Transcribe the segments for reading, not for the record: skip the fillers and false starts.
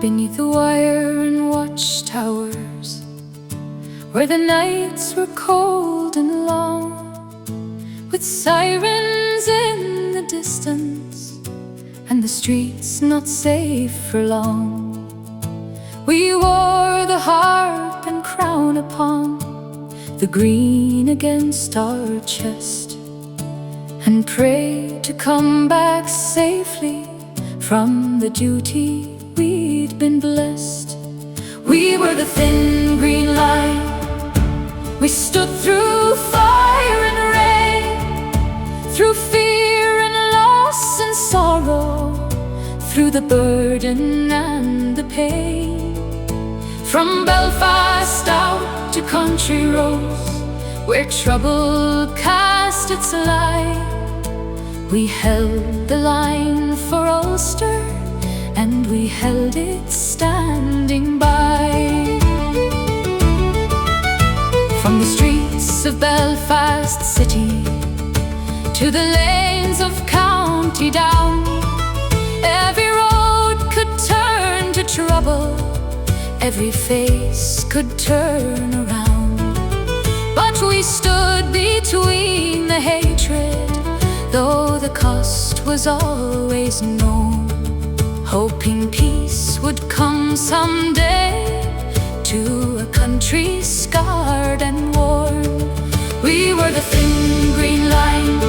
beneath the wire and watchtowers, where the nights were cold and long, with sirens in the distance and the streets not safe for long. We wore the harp and crown upon the green against our chest, and prayed to come back safely from the duty we'd been blessed. We were the thin green line. We stood through fire and rain, through fear and loss and sorrow, through the burden and the pain. From Belfast out to country roads, where trouble cast its light, we held the line for Ulster, and we held it standing by. From the streets of Belfast city to the lanes of County Down, every road could turn to trouble, every face could turn around. But we stood between the hatred, though the cost was always known, hoping peace would come someday to a country scarred and worn. We were the thin green line.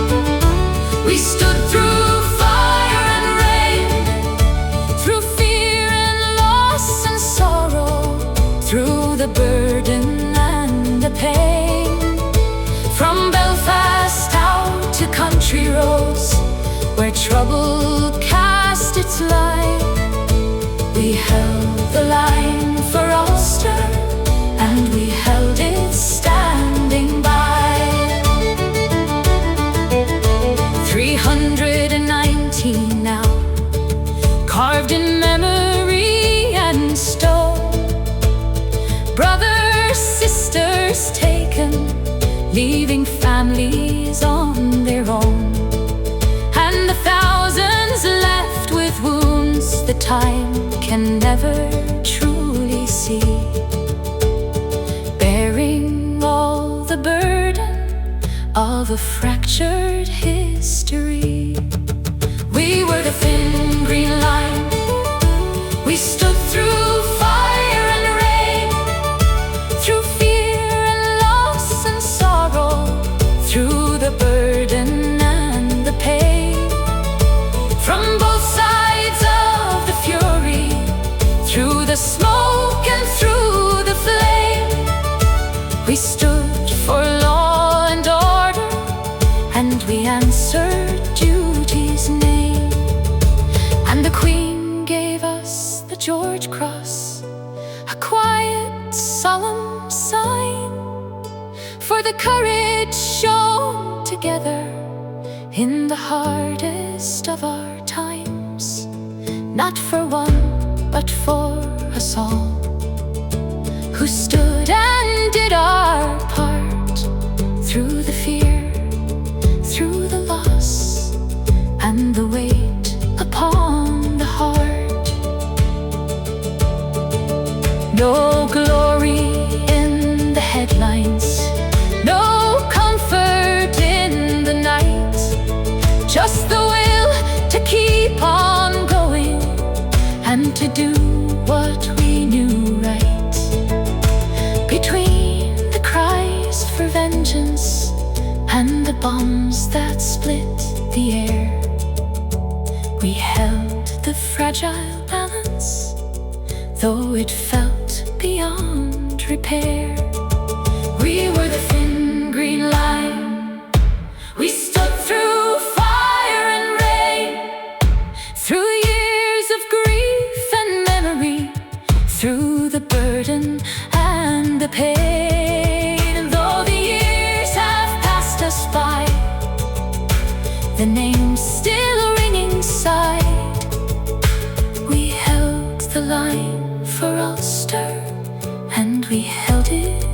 We stood through fire and rain, through fear and loss and sorrow, through the burden and the pain. From Belfast out to country roads, where trouble cast its light, we held the line for Ulster, and we held it standing by. 319 now, carved in memory and stone, brothers, sisters taken, leaving families on their own, and the thousands left with wounds that time can never truly see, bearing all the burden of a fractured history. We were the thin green line. We stood through fire and rain, through fear and loss and sorrow, through the burden and the pain. From both sides of the fury, through the smoke and through the flame, we stood for law and order, and we answered duty's name. And the Queen gave us the George Cross, a quiet, solemn sign for the courage shown together in the hardest of our times, not for one, but for us all, who stood and did our part, through the fear, through the loss, and the weight upon the heart. No glory in the headlines, no comfort in the night, just the will to keep on going and to do what we knew right. Between the cries for vengeance and the bombs that split the air, we held the fragile balance, though it felt beyond repair. We were the thin green line. We stood through fire and rain, through years of grief and memory, through the burden and the pain. And though the years have passed us by, the name's still ringing inside. We held the line for Ulster, and we held it